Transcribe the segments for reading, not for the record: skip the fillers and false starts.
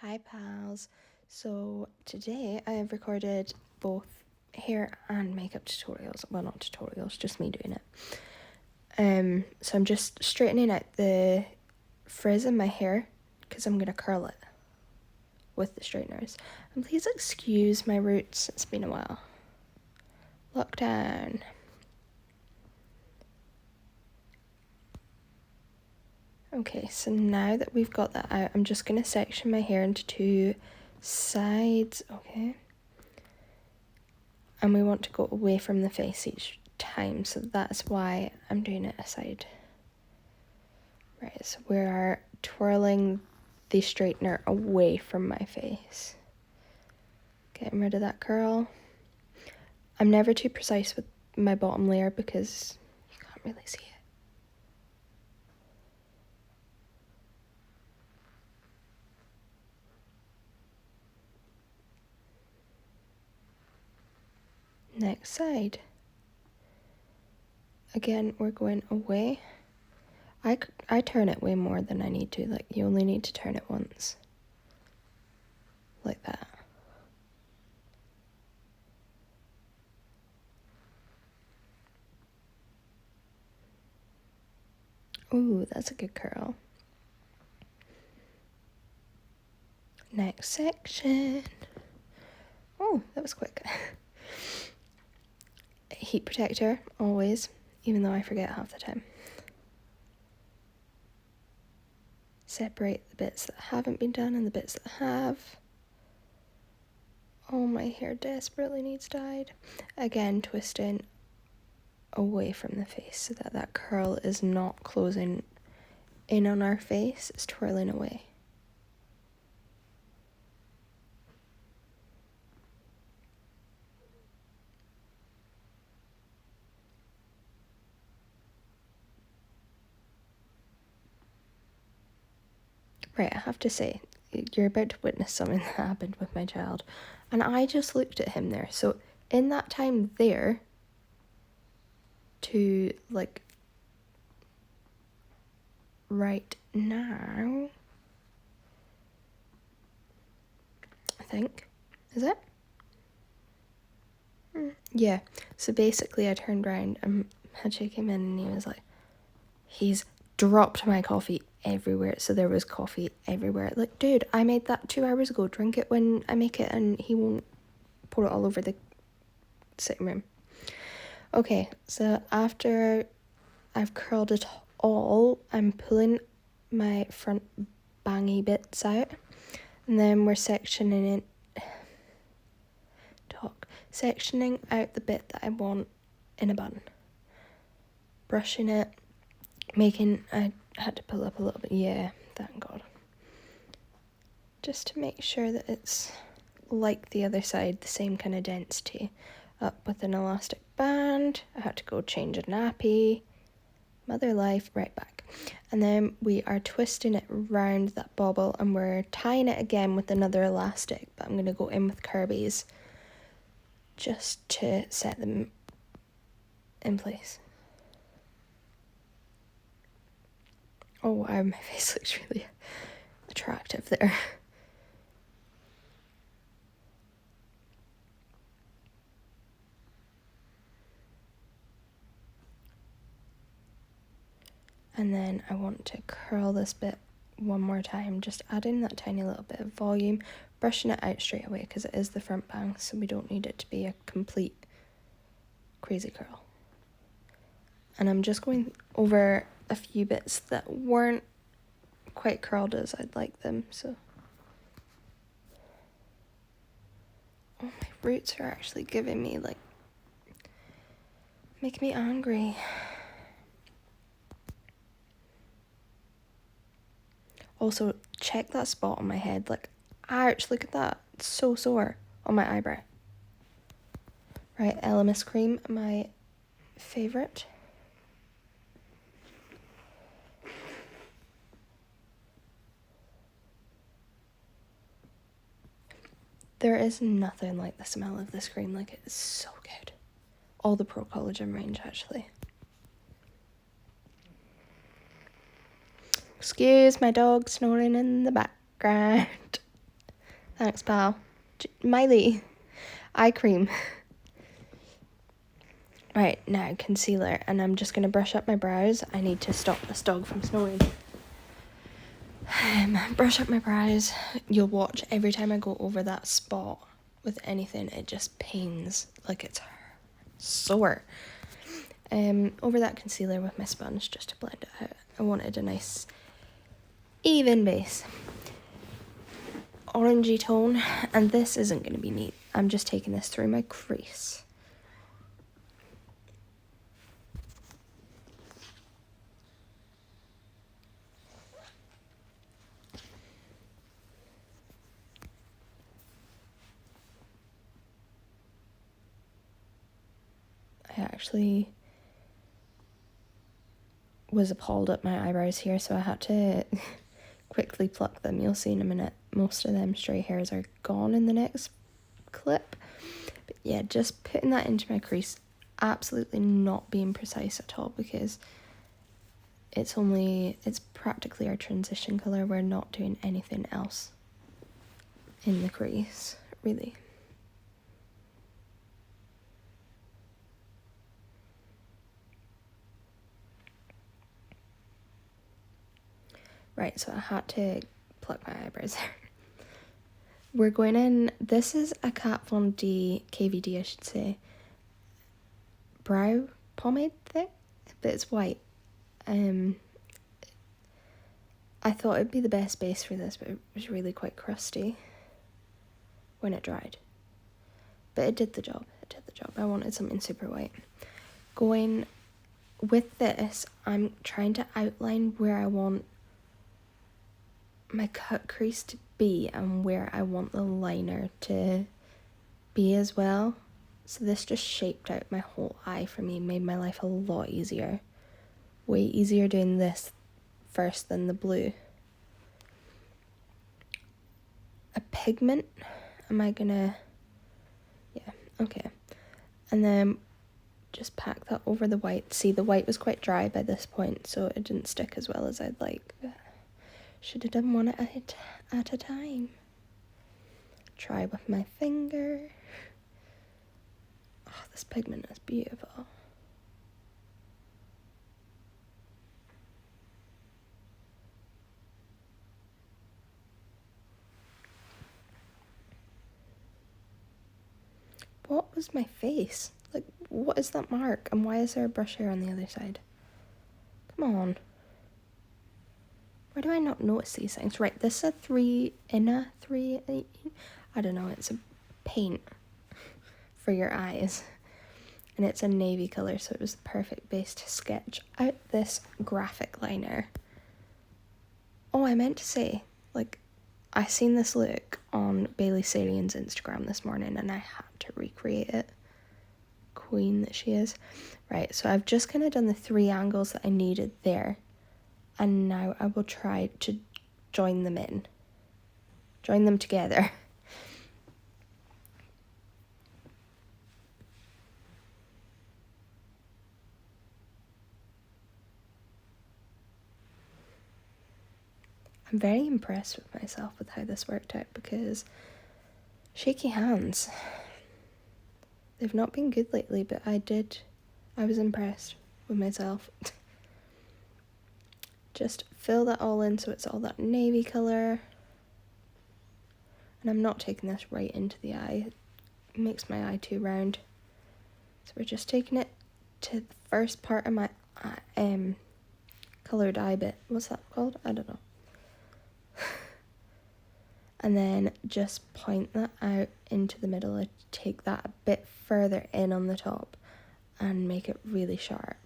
Hi pals. So today I have recorded both hair and makeup tutorials. Well, not tutorials, just me doing it. So I'm just straightening out the frizz in my hair because I'm gonna curl it with the straighteners. And please excuse my roots, it's been a while. Lockdown. Okay, so now that we've got that out, I'm just gonna section my hair into two sides, okay? And we want to go away from the face each time, so that's why I'm doing it aside. Right, so we are twirling the straightener away from my face. Getting rid of that curl. I'm never too precise with my bottom layer because you can't really see it. Next side. Again, we're going away. I turn it way more than I need to. Like, you only need to turn it once. Like that. Ooh, that's a good curl. Next section. Oh, that was quick. Heat protector, always, even though I forget half the time. Separate the bits that haven't been done and the bits that have. Oh, my hair desperately needs dyed. Again, twisting away from the face so that that curl is not closing in on our face, it's twirling away. Right, I have to say, you're about to witness something that happened with my child. And I just looked at him there. So in that time there, to like right now, I think, is it? Yeah, so basically I turned around and had Jake came in and he was like, he's dropped my coffee everywhere. So there was coffee everywhere. Like, dude, I made that 2 hours ago. Drink it when I make it and he won't pour it all over the sitting room. Okay, so after I've curled it all, I'm pulling my front bangy bits out. And then we're sectioning out the bit that I want in a bun. Brushing it, I had to pull up a little bit, yeah, thank God. Just to make sure that it's like the other side, the same kind of density. Up with an elastic band, I had to go change a nappy, mother life, right back. And then we are twisting it round that bobble and we're tying it again with another elastic, but I'm going to go in with Kirby's just to set them in place. Oh wow, my face looks really attractive there. And then I want to curl this bit one more time, just adding that tiny little bit of volume, brushing it out straight away because it is the front bang, so we don't need it to be a complete crazy curl. And I'm just going over a few bits that weren't quite curled as I'd like them, so. Oh, my roots are actually giving me, like, make me angry. Also, check that spot on my head, like, ouch, look at that, it's so sore on my eyebrow. Right, Elemis cream, my favourite. There is nothing like the smell of this cream, like, it's so good. All the Pro Collagen range, actually. Excuse my dog snoring in the background. Thanks, pal. Miley. Eye cream. Right, now concealer. And I'm just going to brush up my brows. I need to stop this dog from snoring. Brush up my brows. You'll watch every time I go over that spot with anything, it just pains. Like it's sore. Over that concealer with my sponge just to blend it out. I wanted a nice even base. Orangey tone, and this isn't going to be neat. I'm just taking this through my crease. I actually was appalled at my eyebrows here, so I had to quickly pluck them. You'll see in a minute. Most of them stray hairs are gone in the next clip. But yeah, just putting that into my crease, absolutely not being precise at all, because it's practically our transition colour. We're not doing anything else in the crease, really. Right, so I had to pluck my eyebrows there. We're going in, this is a Kat Von D, KVD I should say, brow pomade thing, but it's white. I thought it'd be the best base for this, but it was really quite crusty when it dried. But it did the job, I wanted something super white. Going with this, I'm trying to outline where I want my cut crease to be and where I want the liner to be as well. So this just shaped out my whole eye for me, made my life a lot easier. Way easier doing this first than the blue. A pigment, am I gonna, yeah, okay. And then just pack that over the white. See, the white was quite dry by this point, so it didn't stick as well as I'd like. Should have done one at a time. Try with my finger. Oh, this pigment is beautiful. What was my face? Like, what is that mark? And why is there a brush hair on the other side? Come on. Why do I not notice these things? Right, this is a 3 in a 3. I don't know, it's a paint for your eyes. And it's a navy colour, so it was the perfect base to sketch out this graphic liner. Oh, I meant to say, like, I seen this look on Bailey Sarian's Instagram this morning and I had to recreate it. Queen that she is. Right, so I've just kind of done the 3 angles that I needed there. And now I will try to join them in. Join them together. I'm very impressed with myself with how this worked out because shaky hands. They've not been good lately, but I was impressed with myself. Just fill that all in so it's all that navy colour. And I'm not taking this right into the eye. It makes my eye too round. So we're just taking it to the first part of my coloured eye bit. What's that called? I don't know. And then just point that out into the middle and take that a bit further in on the top and make it really sharp.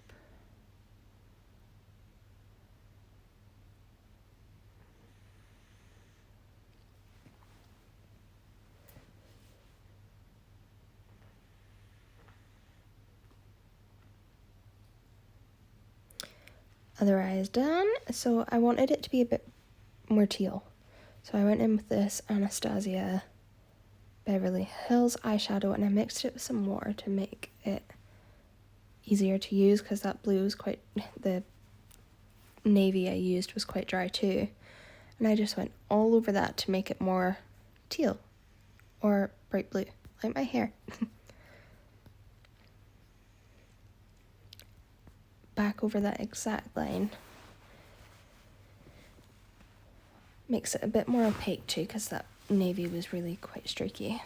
Other eye is done. So I wanted it to be a bit more teal. So I went in with this Anastasia Beverly Hills eyeshadow and I mixed it with some water to make it easier to use because that blue was quite, the navy I used was quite dry too. And I just went all over that to make it more teal or bright blue, like my hair. Back over that exact line. Makes it a bit more opaque too, because that navy was really quite streaky.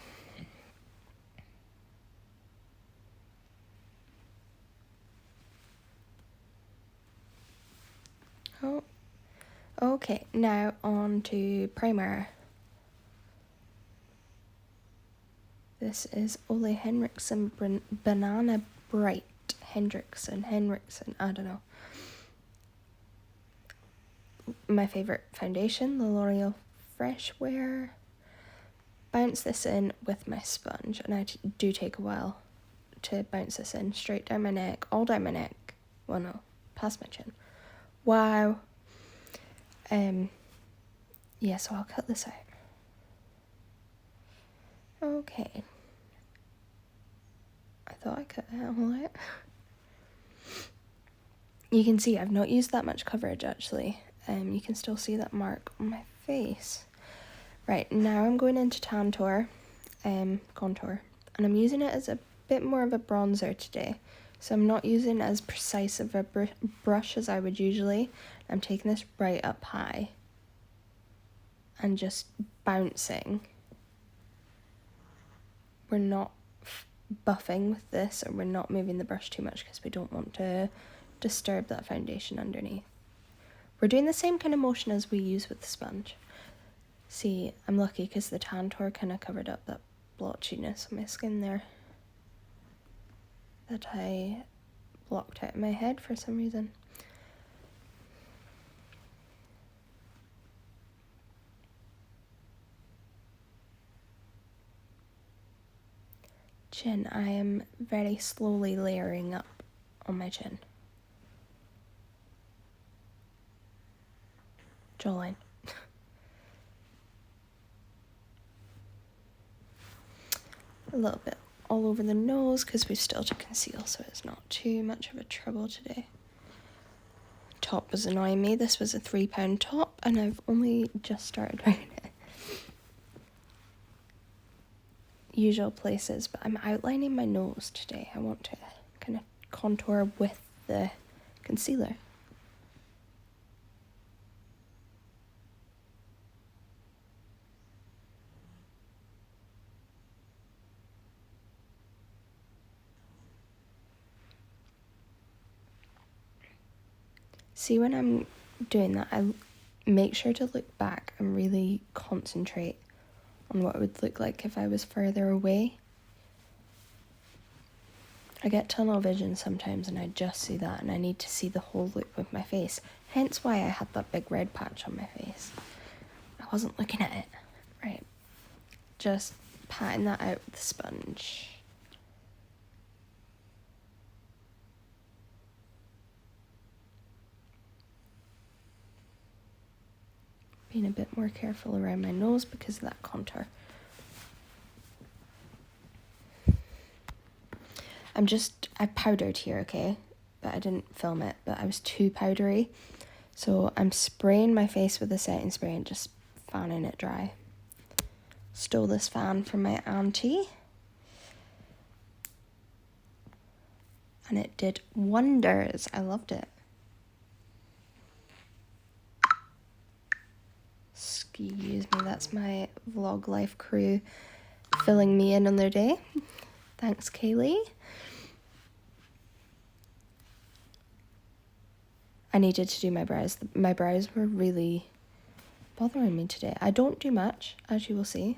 Oh, okay, now on to primer. This is Ole Henriksen Banana Bright. Henriksen, I don't know. My favourite foundation, the L'Oreal Fresh Wear. Bounce this in with my sponge, and I do take a while to bounce this in, straight down my neck, all down my neck. Well, no, past my chin. Wow. Yeah, so I'll cut this out. Okay. I thought I cut it all out. You can see I've not used that much coverage actually. You can still see that mark on my face. Right, now I'm going into contour, and I'm using it as a bit more of a bronzer today. So I'm not using as precise of a brush as I would usually. I'm taking this right up high and just bouncing. We're not buffing with this, or we're not moving the brush too much because we don't want to disturb that foundation underneath. We're doing the same kind of motion as we use with the sponge. See, I'm lucky because the Tantour kind of covered up that blotchiness on my skin there that I blocked out in my head for some reason. Chin, I am very slowly layering up on my chin. Jawline. A little bit all over the nose because we still to conceal, so it's not too much of a trouble today. Top was annoying me. This was a £3 top and I've only just started wearing it. Usual places, but I'm outlining my nose today. I want to kind of contour with the concealer. See, when I'm doing that, I make sure to look back and really concentrate on what it would look like if I was further away. I get tunnel vision sometimes and I just see that, and I need to see the whole look with my face. Hence why I had that big red patch on my face. I wasn't looking at it. Right. Just patting that out with the sponge. Being a bit more careful around my nose because of that contour. I powdered here, okay? But I didn't film it, but I was too powdery. So I'm spraying my face with a setting spray and just fanning it dry. Stole this fan from my auntie. And it did wonders. I loved it. Excuse me, that's my vlog life crew filling me in on their day. Thanks, Kaylee. I needed to do my brows. My brows were really bothering me today. I don't do much, as you will see.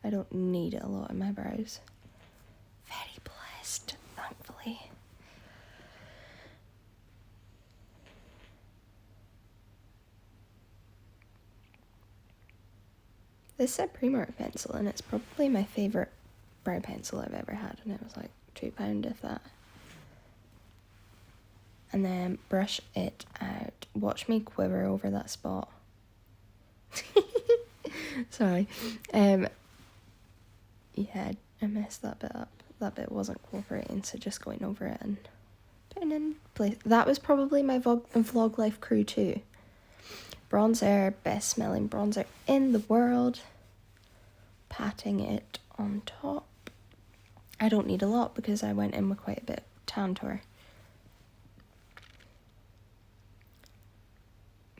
I don't need a lot in my brows. Very blessed, thankfully. This is a Primark pencil, and it's probably my favourite brow pencil I've ever had, and it was like £2 if that. And then brush it out. Watch me quiver over that spot. Sorry. Yeah, I messed that bit up. That bit wasn't cooperating, so just going over it and putting in place. That was probably my vlog life crew too. Bronzer, best smelling bronzer in the world. patting it on top. I don't need a lot because I went in with quite a bit of Tantor.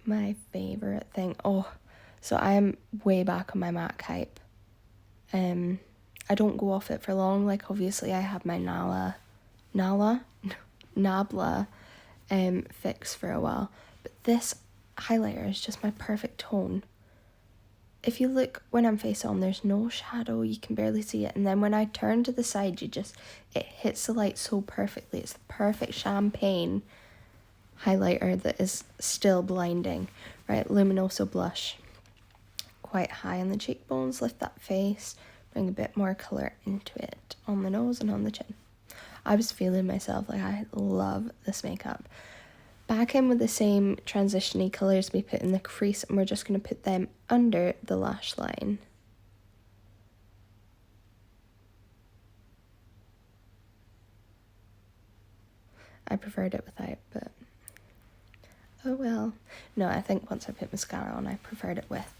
My favourite thing, so I am way back on my MAC hype. I don't go off it for long. Like, obviously I have my Nabla fix for a while, but this highlighter is just my perfect tone. If you look when I'm face on, there's no shadow, you can barely see it, and then when I turn to the side, it hits the light so perfectly. It's the perfect champagne highlighter that is still blinding. Right, Luminoso blush, quite high on the cheekbones, lift that face, bring a bit more colour into it on the nose and on the chin. I was feeling myself, like, I love this makeup. Back in with the same transition-y colours we put in the crease, and we're just going to put them under the lash line. I preferred it without, but oh well. No, I think once I put mascara on, I preferred it with.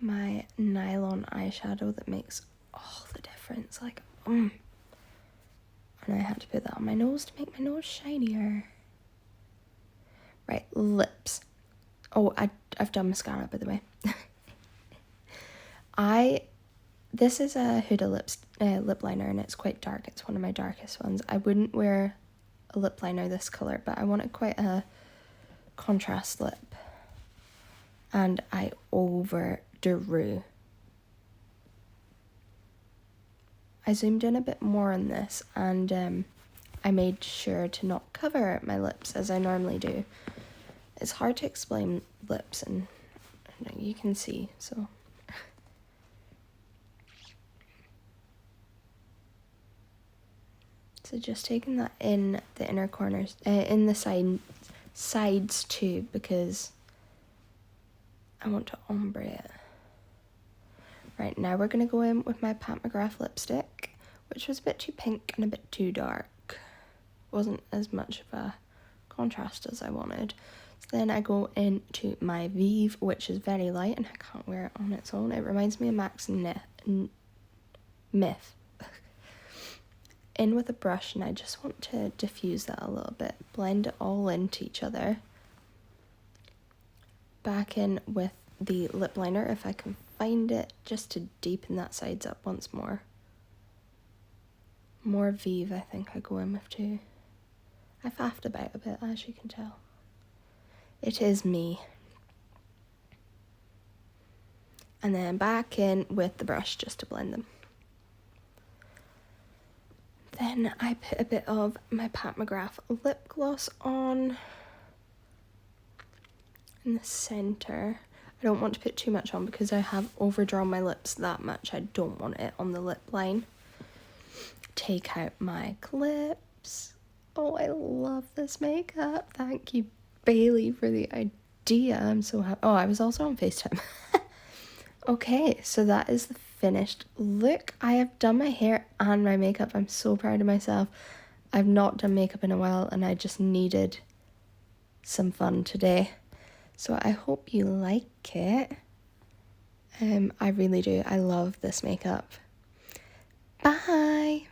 My nylon eyeshadow that makes all the difference, like, and I had to put that on my nose to make my nose shinier. Right, lips. I've done mascara, by the way. This is a Huda lip liner, and it's quite dark. It's one of my darkest ones. I wouldn't wear a lip liner this colour, but I wanted quite a contrast lip. And I overdrew. I zoomed in a bit more on this, and I made sure to not cover my lips as I normally do. It's hard to explain lips, and you can see, so. So just taking that in the inner corners, in the sides too, because I want to ombre it. Right, now we're going to go in with my Pat McGrath lipstick, which was a bit too pink and a bit too dark. Wasn't as much of a contrast as I wanted. So then I go into my Vive, which is very light, and I can't wear it on its own. It reminds me of Max Myth. In with a brush, and I just want to diffuse that a little bit, blend it all into each other. Back in with the lip liner, if I can find it, just to deepen that sides up once more. More Vive, I think I go in with too. I faffed about a bit, as you can tell. It is me. And then back in with the brush just to blend them. Then I put a bit of my Pat McGrath lip gloss on in the centre. I don't want to put too much on because I have overdrawn my lips that much. I don't want it on the lip line. Take out my clips. Oh, I love this makeup. Thank you, Bailey, for the idea. I'm so happy. Oh, I was also on FaceTime. Okay, so that is the finished look. I have done my hair and my makeup. I'm so proud of myself. I've not done makeup in a while, and I just needed some fun today. So I hope you like it. I really do. I love this makeup. Bye!